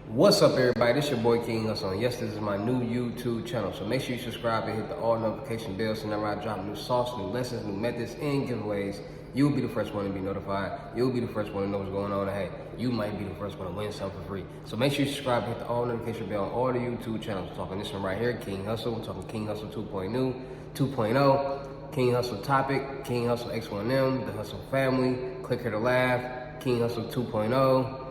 What's up, everybody? This your boy King Hussle. And yes, this is my new YouTube channel. So make sure you subscribe and hit the all notification bell so whenever I drop new sauce, new lessons, new methods, and giveaways, you'll be the first one to be notified. You'll be the first one to know what's going on. And hey, you might be the first one to win something for free. So make sure you subscribe and hit the all notification bell on all the YouTube channels. I'm talking this one right here, King Hussle. I'm talking King Hussle 2.0, King Hussle Topic, King Hussle X1M, the Hussle Family, Click Here to Laugh, King Hussle 2.0.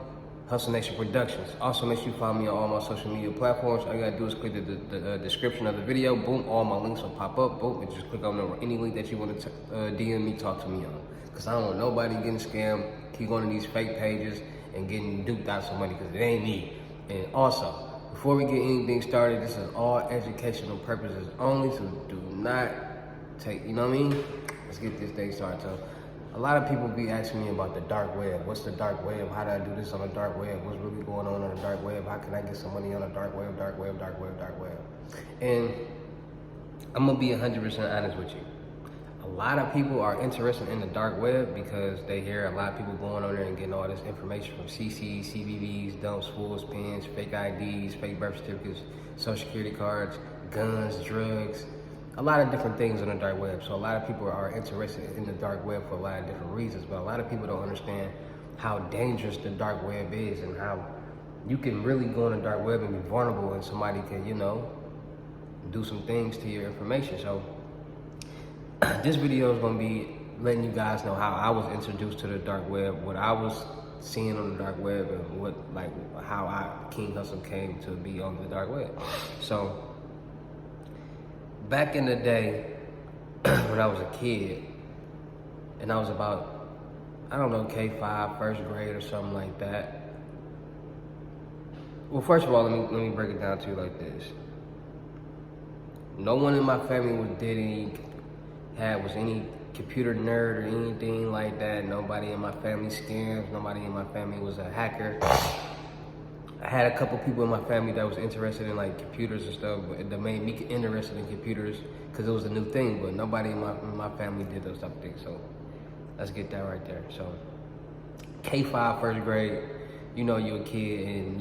Hussle Nation Productions. Also, make sure you follow me on all my social media platforms. All you gotta do is click the description of the video. Boom, all my links will pop up. Boom, and just click on any link that you want to DM me, talk to me on. Because I don't want nobody getting scammed, keep going to these fake pages and getting duped out some money, because it ain't me. And also, before we get anything started, this is all educational purposes only, so do not take, you know what I mean? Let's get this thing started. So, a lot of people be asking me about the dark web. What's the dark web? How do I do this on the dark web? What's really going on the dark web? How can I get some money on the dark web, dark web, dark web, dark web? And I'm gonna be 100% honest with you. A lot of people are interested in the dark web because they hear a lot of people going on there and getting all this information from CCs, CVVs, dumps, fools, pins, fake IDs, fake birth certificates, social security cards, guns, drugs, a lot of different things on the dark web. So a lot of people are interested in the dark web for a lot of different reasons, but a lot of people don't understand how dangerous the dark web is and how you can really go on the dark web and be vulnerable and somebody can, you know, do some things to your information. So this video is gonna be letting you guys know how I was introduced to the dark web, what I was seeing on the dark web, and how King Hussle came to be on the dark web. So back in the day, when I was a kid, and I was about, I don't know, K5, first grade or something like that. Well, first of all, let me break it down to you like this. No one in my family was any computer nerd or anything like that. Nobody in my family scams. Nobody in my family was a hacker. I had a couple people in my family that was interested in like computers and stuff, but that made me interested in computers because it was a new thing. But nobody in my family did those type of things. So let's get that right there. So K5, first grade, you know you're a kid, and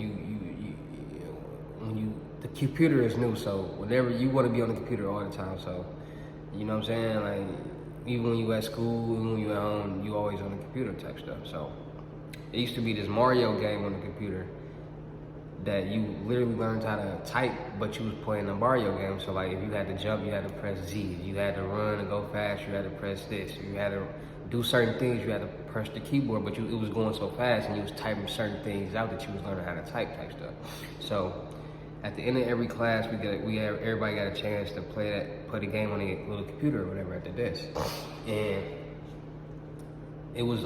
the computer is new. So whenever you want to be on the computer all the time. So you know what I'm saying? Like even when you at school, even when you at home, you always on the computer type stuff. So it used to be this Mario game on the computer that you literally learned how to type, but you was playing a Mario game. So like if you had to jump, you had to press Z. If you had to run and go fast, you had to press this. If you had to do certain things, you had to press the keyboard, but it was going so fast and you was typing certain things out that you was learning how to type stuff. So at the end of every class, everybody got a chance to play the game on a little computer or whatever at the desk. And it was,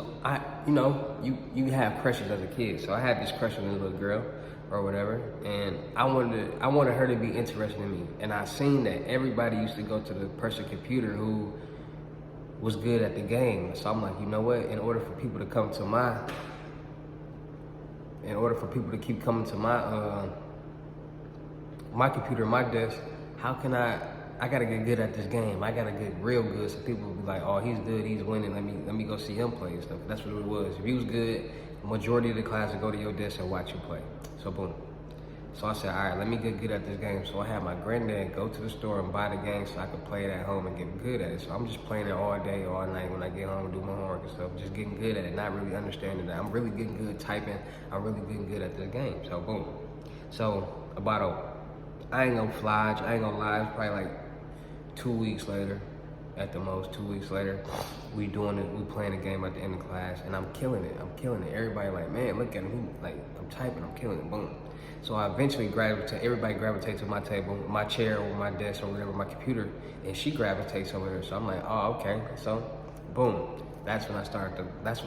you have crushes as a kid. So I had this crush on a little girl or whatever, and I wanted her to be interested in me. And I seen that everybody used to go to the person computer who was good at the game. So I'm like, you know what? In order for people to keep coming to my computer, my desk, how can I gotta get good at this game. I gotta get real good so people will be like, oh, he's good, he's winning, let me go see him play and stuff. That's what it was. If he was good, the majority of the class would go to your desk and watch you play. So boom. So I said, all right, let me get good at this game. So I had my granddad go to the store and buy the game so I could play it at home and get good at it. So I'm just playing it all day, all night when I get home and do my homework and stuff, just getting good at it, not really understanding that. I'm really getting good typing. I'm really getting good at this game. So boom. So I ain't gonna lie, it's probably like 2 weeks later, at the most, 2 weeks later, we playing the game at the end of class, and I'm killing it. Everybody like, man, look at him, like, I'm typing, I'm killing it, boom. So I eventually everybody gravitates to my table, my chair, or my desk, or whatever, my computer, and she gravitates over there. So I'm like, oh, okay. So, boom. That's when I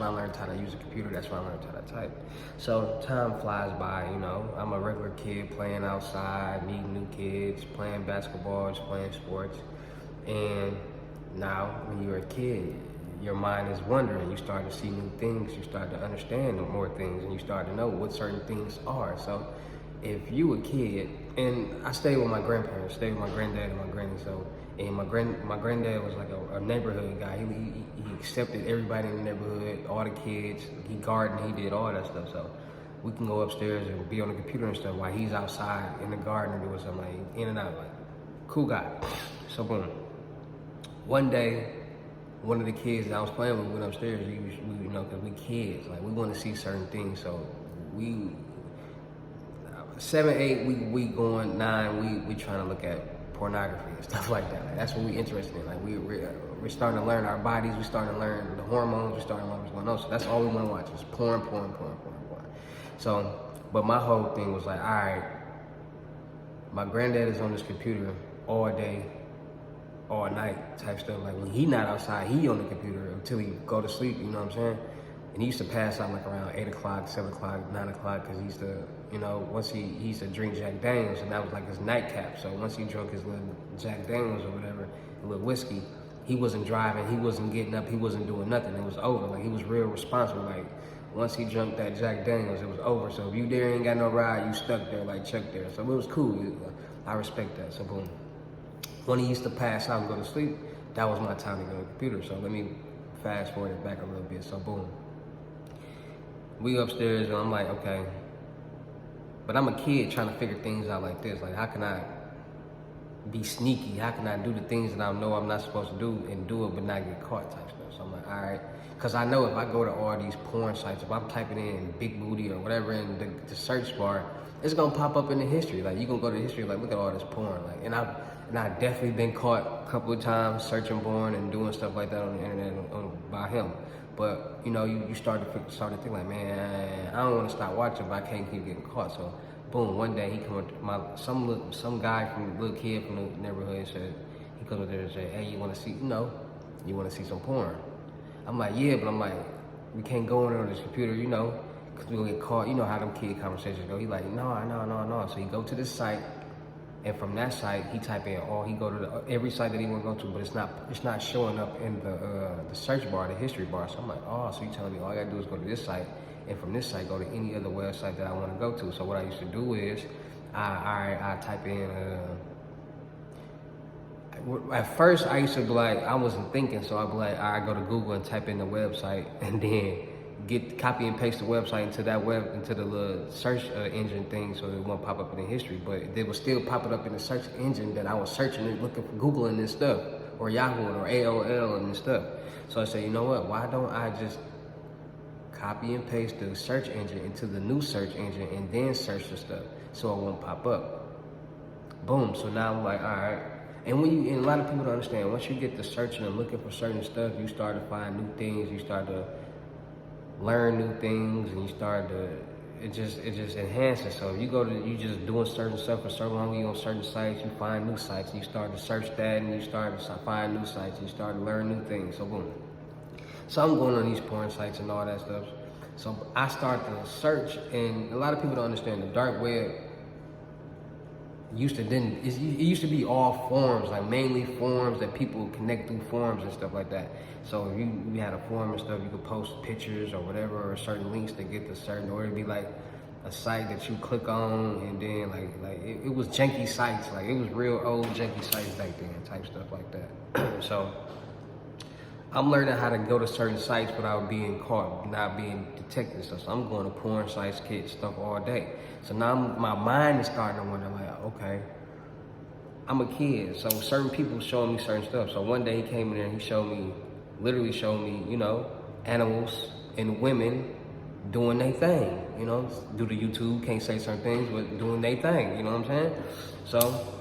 learned how to use a computer. That's when I learned how to type. So time flies by, you know. I'm a regular kid playing outside, meeting new kids, playing basketball, just playing sports. And now, when you're a kid, your mind is wondering. You start to see new things. You start to understand more things, and you start to know what certain things are. So if you a kid, and I stayed with my grandparents, stayed with my granddad and my granny, so, and my granddad was like a neighborhood guy. He accepted everybody in the neighborhood, all the kids. He gardened, he did all that stuff. So we can go upstairs and be on the computer and stuff while he's outside in the garden doing something, like in and out, like cool guy. So boom. One day, one of the kids that I was playing with went upstairs. We, you know, because we kids, like we want to see certain things. So we 7, 8, we going 9. We trying to look at pornography and stuff like that. Like, that's what we interested in. Like we're starting to learn our bodies. We starting to learn the hormones. We starting to learn what's going on. So that's all we want to watch is porn. So, but my whole thing was like, all right, my granddad is on this computer all day, all night type stuff. Like when he not outside, he on the computer until he go to sleep, you know what I'm saying? And he used to pass out like around 8 o'clock, 7 o'clock, 9 o'clock, because he used to, you know, once he used to drink Jack Daniels, and that was like his nightcap. So once he drunk his little Jack Daniels or whatever, a little whiskey, he wasn't driving, he wasn't getting up, he wasn't doing nothing. It was over. Like he was real responsible. Like once he drank that Jack Daniels, it was over. So if you there ain't got no ride, you stuck there like Chuck there. So it was cool. I respect that. So boom. When he used to pass out and go to sleep, that was my time to go to the computer. So let me fast forward it back a little bit. So boom. We upstairs and I'm like, okay. But I'm a kid trying to figure things out like this. Like how can I be sneaky? How can I do the things that I know I'm not supposed to do and do it but not get caught type stuff? So I'm like, all right. Because I know if I go to all these porn sites, if I'm typing in big booty or whatever in the search bar, it's gonna pop up in the history. Like you gonna go to history, like look at all this porn. Like and I've definitely been caught a couple of times searching porn and doing stuff like that on the internet by him. But you know, you start to think like, man, I don't want to stop watching, but I can't keep getting caught. So boom, one day he come up, some guy from the little kid from the neighborhood said, he comes up there and said, hey, you want to see, you want to see some porn? I'm like, yeah, but I'm like, we can't go in on this computer, you know, because we'll get caught. You know how them kid conversations go. He like, no. So he go to this site, and from that site, he type in he go to every site that he want to go to, but it's not showing up in the search bar, the history bar. So I'm like, so you telling me all I gotta do is go to this site, and from this site, go to any other website that I want to go to. So what I used to do is, I type in, at first I used to be like, I wasn't thinking, so I'd be like, I go to Google and type in the website, and then copy and paste the website into the little search engine thing, so it won't pop up in the history, but they will still pop it up in the search engine that I was searching and looking for, Googling this stuff, or Yahoo or AOL and this stuff. So I said, you know what? Why don't I just copy and paste the search engine into the new search engine and then search the stuff so it won't pop up? Boom. So now I'm like, all right. And a lot of people don't understand, once you get to searching and looking for certain stuff, you start to find new things, you start to learn new things, and you start to, it just enhances. So if you just doing certain stuff for so long, you on certain sites, you find new sites, and you start to search that, and you start to find new sites, and you start to learn new things. So boom. So I'm going on these porn sites and all that stuff. So I start to search, and a lot of people don't understand the dark web. It used to be all forums, like mainly forums that people connect through forums and stuff like that. So if you had a forum and stuff, you could post pictures or whatever, or certain links to get to certain, or it'd be like a site that you click on, and then like it was janky sites, like it was real old janky sites back then, type stuff like that. So I'm learning how to go to certain sites without being caught, not being detected and stuff. So I'm going to porn sites, kids, stuff all day. So now my mind is starting to wonder, like, okay, I'm a kid, so certain people showing me certain stuff. So one day he came in there and he literally showed me, you know, animals and women doing their thing, you know, due to YouTube, can't say certain things, but doing their thing, you know what I'm saying? So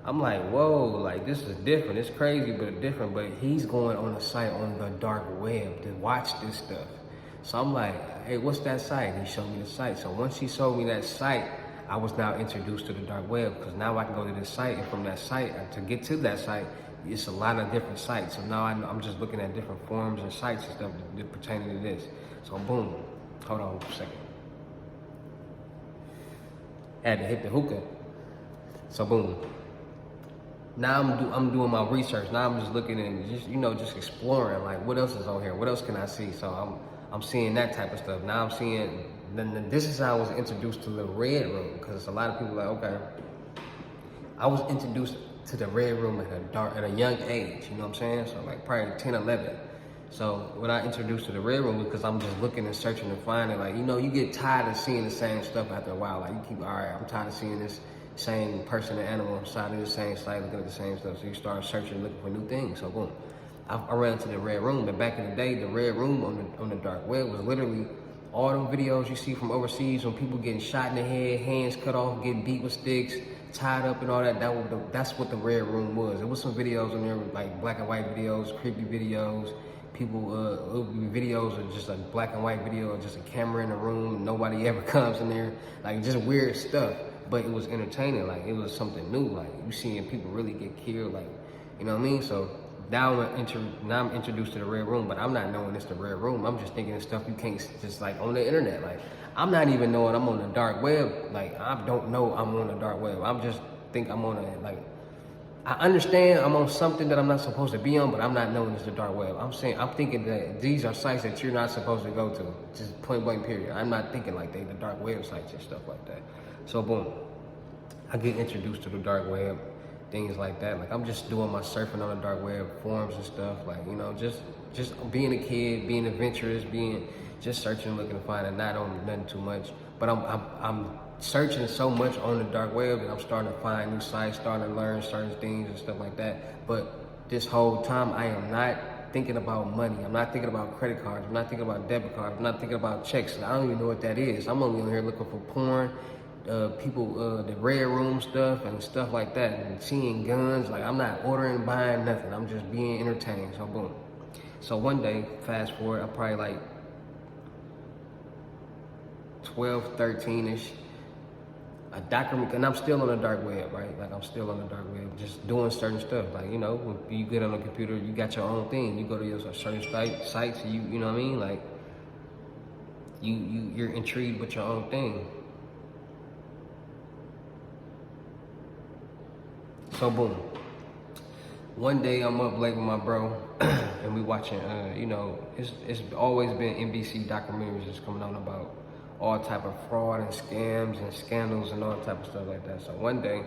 I'm like, whoa, like this is different. It's crazy, but different. But he's going on a site on the dark web to watch this stuff. So I'm like, hey, what's that site? He showed me the site. So once he showed me that site, I was now introduced to the dark web, because now I can go to this site, and from that site, to get to that site, it's a lot of different sites. So now I'm just looking at different forums and sites and stuff that pertaining to this. So boom, hold on a second. Had to hit the hookah. So boom. Now I'm doing my research. Now I'm just looking and just exploring, like what else is on here? What else can I see? So I'm seeing that type of stuff. Now I'm seeing, this is how I was introduced to the red room, because a lot of people are like, okay. I was introduced to the red room at a young age, you know what I'm saying? So like probably 10, 11. So when I introduced to the red room, because I'm just looking and searching and finding, like, you know, you get tired of seeing the same stuff after a while. Like, you keep, all right, I'm tired of seeing this same person and animal side of the same site, looking at the same stuff. So you start searching, looking for new things. So boom, I ran into the red room. But back in the day, the red room on the dark web was literally all them videos you see from overseas when people getting shot in the head, hands cut off, getting beat with sticks, tied up and all that. That's what the red room was. There was some videos in there, like black and white videos, creepy videos. People, it would be videos of just a black and white video, of just a camera in the room, and nobody ever comes in there. Like, just weird stuff. But it was entertaining. Like, it was something new. Like, you seeing people really get killed. Like, you know what I mean? So now I'm introduced to the red room, but I'm not knowing it's the red room. I'm just thinking of stuff you can't just like on the internet. Like, I'm not even knowing I'm on the dark web. Like, I don't know I'm on the dark web. I'm just think I'm on a, like, I understand I'm on something that I'm not supposed to be on, but I'm not knowing it's the dark web. I'm thinking that these are sites that you're not supposed to go to. Just point blank period. I'm not thinking like they the dark web sites and stuff like that. So boom, I get introduced to the dark web, things like that. Like, I'm just doing my surfing on the dark web, forums and stuff. Like, you know, just being a kid, being adventurous, just searching, looking to find, and not on nothing too much. But I'm searching so much on the dark web that I'm starting to find new sites, starting to learn certain things and stuff like that. But this whole time, I am not thinking about money. I'm not thinking about credit cards. I'm not thinking about debit cards. I'm not thinking about checks. I don't even know what that is. I'm only on here looking for porn, people, the red room stuff and stuff like that, and seeing guns. Like, I'm not ordering, buying nothing. I'm just being entertained. So boom. So one day, fast forward, I'm probably like 12, 13-ish. A document, and I'm still on the dark web, right? Like, I'm still on the dark web, just doing certain stuff. Like, you know, when you get on the computer, you got your own thing. You go to your certain sites, you know what I mean? Like, you're intrigued with your own thing. So boom, one day I'm up late with my bro, and we watching. You know, it's always been NBC documentaries that's coming on about all type of fraud and scams and scandals and all type of stuff like that. So one day,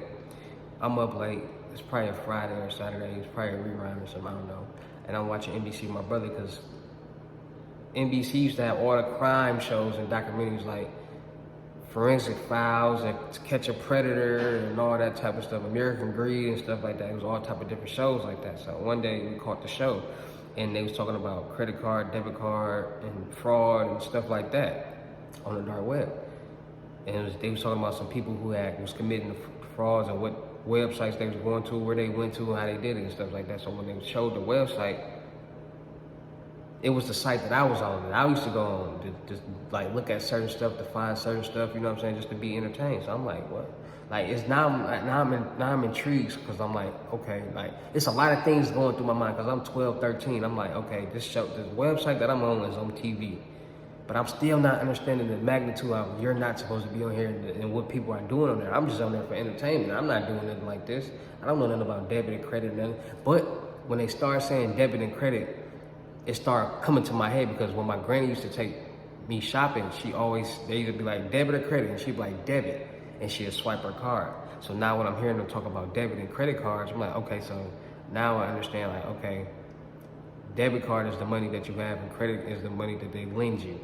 I'm up late. It's probably a Friday or Saturday. It's probably a rerun or something, I don't know. And I'm watching NBC with my brother, because NBC used to have all the crime shows and documentaries like Forensic Files and Catch a Predator and all that type of stuff, American Greed and stuff like that. It was all type of different shows like that. So one day we caught the show, and they was talking about credit card, debit card, and fraud and stuff like that on the dark web. And they was talking about some people who was committing frauds and what websites they was going to, where they went to, and how they did it and stuff like that. So when they showed the website, it was the site that I was on, and I used to go on to just like look at certain stuff, to find certain stuff, you know what I'm saying, just to be entertained. So I'm like, what? Like, it's now I'm intrigued, because I'm like, okay, like, it's a lot of things going through my mind, because I'm 12, 13. I'm like, okay, this website that I'm on is on TV. But I'm still not understanding the magnitude of you're not supposed to be on here and what people are doing on there. I'm just on there for entertainment. I'm not doing nothing like this. I don't know nothing about debit and credit, nothing. But when they start saying debit and credit, it started coming to my head, because when my granny used to take me shopping, they used to be like, debit or credit? And she'd be like, debit. And she'd swipe her card. So now when I'm hearing them talk about debit and credit cards, I'm like, okay, so now I understand, like, okay, debit card is the money that you have, and credit is the money that they lend you,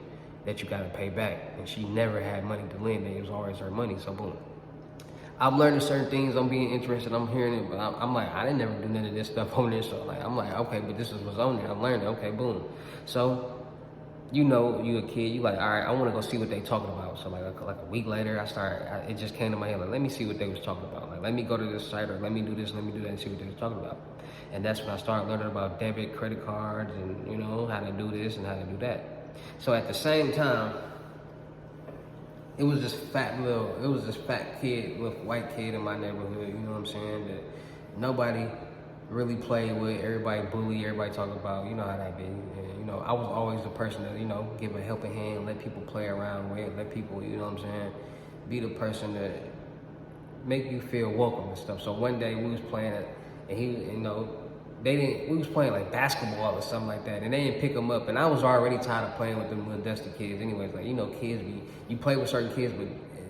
that you gotta pay back. And she never had money to lend, it was always her money. So boom, I'm learning certain things, I'm being interested, I'm hearing it, but I'm like, I didn't never do none of this stuff on this. So like, I'm like, okay, but this is what's on there, I'm learning, okay, boom. So, you know, you a kid, you like, all right, I wanna go see what they talking about. So like a week later, it just came to my head, like, let me see what they was talking about. Like, let me go to this site, or let me do this, let me do that, and see what they was talking about. And that's when I started learning about debit, credit cards, and, you know, how to do this and how to do that. So at the same time, it was this fat kid, little white kid in my neighborhood, you know what I'm saying, that nobody really played with, everybody bully, everybody talk about, you know how that be. And, you know, I was always the person that, you know, give a helping hand, let people play around with, let people, you know what I'm saying, be the person that make you feel welcome and stuff. So one day we was playing it, and you know, we was playing like basketball or something like that, and they didn't pick them up, and I was already tired of playing with them little dusty kids anyways. Like, you know, kids you play with certain kids, but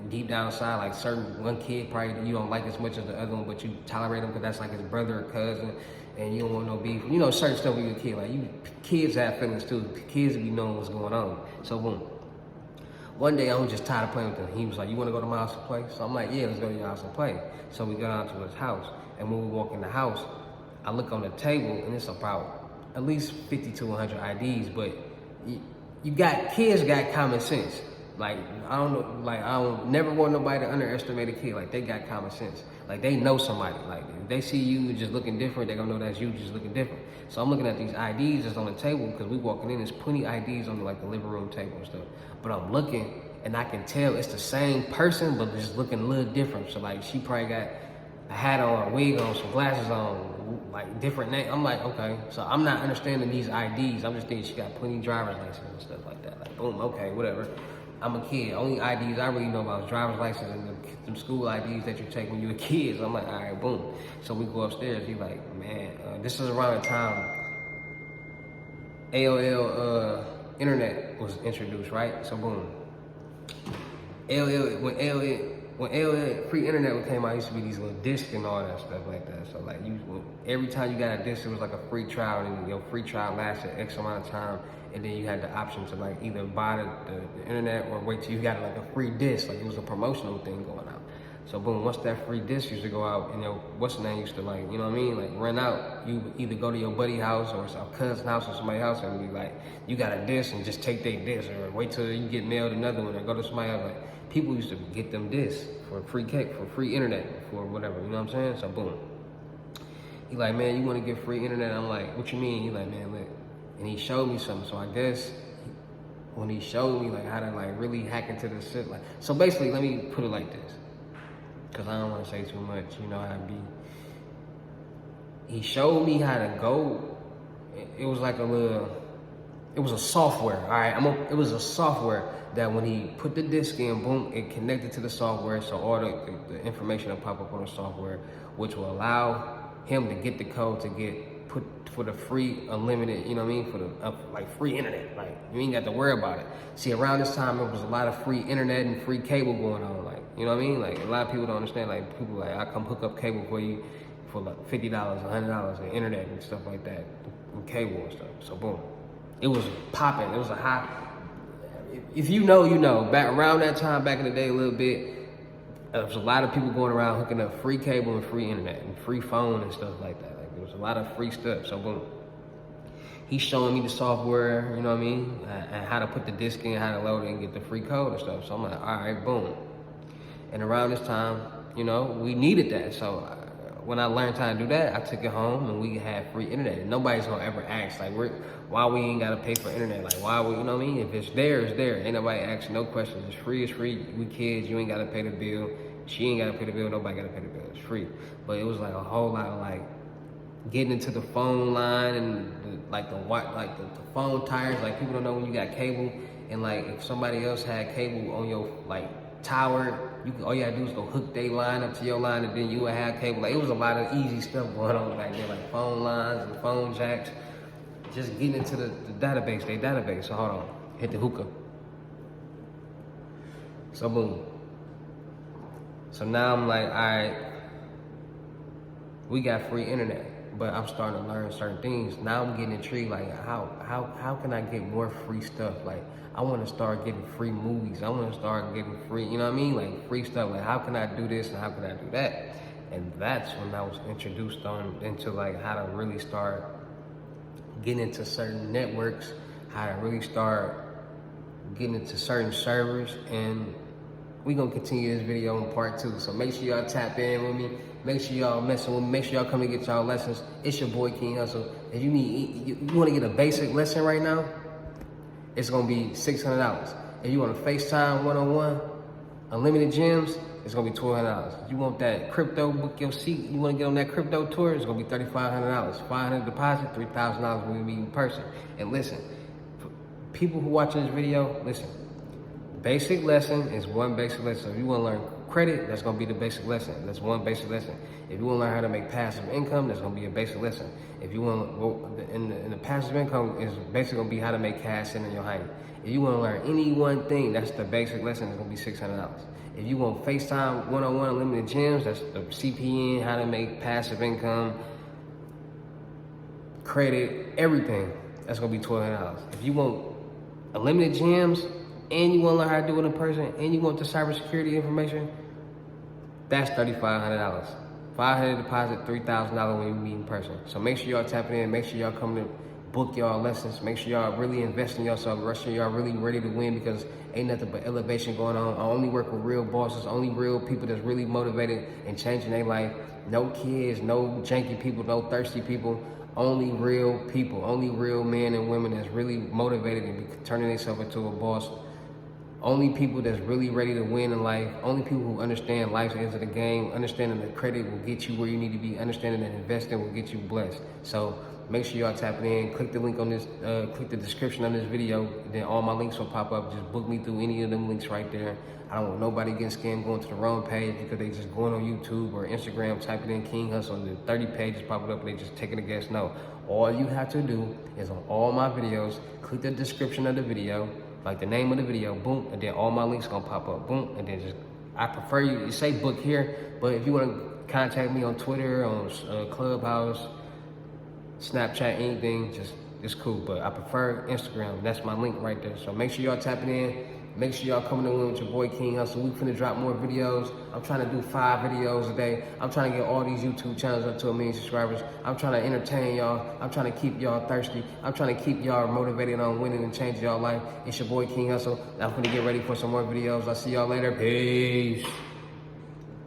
deep down inside, like one kid probably you don't like as much as the other one, but you tolerate him because that's like his brother or cousin, and you don't want no beef. You know, certain stuff when you're a kid, like kids have feelings too. Kids be knowing what's going on. So boom. One day I was just tired of playing with him. He was like, "You want to go to my house and play?" So I'm like, "Yeah, let's go to your house and play." So we go down to his house, and when we walk in the house, I look on the table, and it's about at least 50 to 100 IDs. But kids got common sense. Like I don't never want nobody to underestimate a kid. Like they got common sense. Like they know somebody. Like if they see you just looking different, they gonna know that's you just looking different. So I'm looking at these IDs that's on the table because we walking in. There's plenty IDs on like the living room table and stuff. But I'm looking and I can tell it's the same person, but just looking a little different. So like she probably got a hat on, a wig on, some glasses on, like different name. I'm like, okay. So I'm not understanding these IDs. I'm just thinking she got plenty driver's license and stuff like that. Like boom, okay, whatever. I'm a kid. Only IDs I really know about is driver's license and them school IDs that you take when you're a kid. So I'm like, all right, boom. So we go upstairs. He's like, man, this is around the time AOL internet was introduced, right? So boom. When AOL free internet came out, it used to be these little discs and all that stuff like that. So like every time you got a disc, it was like a free trial, and your free trial lasted X amount of time, and then you had the option to like either buy the internet or wait till you got like a free disc. Like it was a promotional thing going out. So boom, once that free disc used to go out, and what's the name used to like, you know what I mean? Like run out, you either go to your buddy house or some cousin's house or somebody's house and be like, you got a disc and just take their disc, or wait till you get mailed another one, or go to somebody else. Like people used to get them discs for free cake, for free internet, for whatever, you know what I'm saying? So boom. He like, man, you want to get free internet? I'm like, what you mean? He like, man, look. And he showed me something. So I guess when he showed me like how to like really hack into the shit, like, so basically, let me put it like this, because I don't want to say too much, you know how it be. He showed me how to go. It was like it was a software, all right? It was a software that when he put the disc in, boom, it connected to the software, so all the information will pop up on the software, which will allow him to get the code to get put for the free unlimited, you know what I mean, for the like free internet. Like you ain't got to worry about it. See, around this time there was a lot of free internet and free cable going on, like, you know what I mean? Like a lot of people don't understand. Like people like, I come hook up cable for you for like $50, $100 in internet and stuff like that, and cable and stuff. So boom, it was popping. It was a hot. If you know, you know. Back around that time, back in the day, a little bit, there was a lot of people going around hooking up free cable and free internet and free phone and stuff like that. Like there was a lot of free stuff. So boom, he's showing me the software, you know what I mean, and how to put the disc in, how to load it, and get the free code and stuff. So I'm like, all right, boom. And around this time, you know, we needed that. So when I learned how to do that, I took it home and we had free internet. And nobody's gonna ever ask, like, why we ain't gotta pay for internet? Like, why we, you know what I mean? If it's there, it's there. Ain't nobody asking no questions. It's free, it's free. We kids, you ain't gotta pay the bill. She ain't gotta pay the bill, nobody gotta pay the bill. It's free. But it was like a whole lot of like getting into the phone line and the phone tires. Like people don't know when you got cable, and like if somebody else had cable on your like tower, all you gotta do is go hook their line up to your line, and then you would have cable. Like it was a lot of easy stuff going on back there, like phone lines and phone jacks. Just getting into the database, their database. So hold on, hit the hookah. So boom. So now I'm like, all right, we got free internet, but I'm starting to learn certain things. Now I'm getting intrigued, like how can I get more free stuff? Like I want to start getting free movies. I want to start getting free, you know what I mean? Like free stuff. Like how can I do this and how can I do that? And that's when I was introduced into like how to really start getting into certain networks, how to really start getting into certain servers. And we gonna continue this video in part 2. So make sure y'all tap in with me. Make sure y'all messing with me. Make sure y'all come to get y'all lessons. It's your boy King Hussle. If you want to get a basic lesson right now, it's gonna be $600. If you want a FaceTime one-on-one, unlimited gems, it's gonna be $1,200. If you want that crypto, book your seat, you wanna get on that crypto tour, it's gonna be $3,500. $500 deposit, $3,000 when we meet in person. And listen, for people who watching this video, listen, basic lesson is one basic lesson. If you wanna learn credit, that's gonna be the basic lesson. That's one basic lesson. If you wanna learn how to make passive income, that's gonna be a basic lesson. If you wanna, in the passive income is basically gonna be how to make cash in your home. If you wanna learn any one thing, that's the basic lesson, it's gonna be $600. If you want FaceTime one-on-one unlimited gems, that's the CPN, how to make passive income, credit, everything. That's gonna be $1,200. If you want unlimited gems and you wanna learn how to do it in person and you want the cybersecurity information, that's $3,500. $500 deposit, $3,000 when you meet in person. So make sure y'all tapping in. Make sure y'all come to book y'all lessons. Make sure y'all really invest in yourself. Make sure y'all really ready to win, because ain't nothing but elevation going on. I only work with real bosses, only real people that's really motivated and changing their life. No kids, no janky people, no thirsty people. Only real people, only real men and women that's really motivated and turning themselves into a boss. Only people that's really ready to win in life. Only people who understand life's ends of the game, understanding that credit will get you where you need to be, understanding that investing will get you blessed. So make sure y'all tapping in. Click the link on this, click the description on this video. Then all my links will pop up. Just book me through any of them links right there. I don't want nobody getting scammed going to the wrong page because they just going on YouTube or Instagram, typing in King Hussle, and then 30 pages popping up and they just taking a guess. No, all you have to do is on all my videos, click the description of the video, like the name of the video, boom, and then all my links gonna pop up, boom, and then just, I prefer you say book here, but if you wanna contact me on Twitter, on Clubhouse, Snapchat, anything, just, it's cool, but I prefer Instagram. That's my link right there. So make sure y'all tapping in. Make sure y'all coming in with your boy King Hussle. We finna drop more videos. I'm trying to do 5 videos a day. I'm trying to get all these YouTube channels up to 1 million subscribers. I'm trying to entertain y'all. I'm trying to keep y'all thirsty. I'm trying to keep y'all motivated on winning and changing y'all life. It's your boy King Hussle. I'm finna get ready for some more videos. I'll see y'all later. Peace.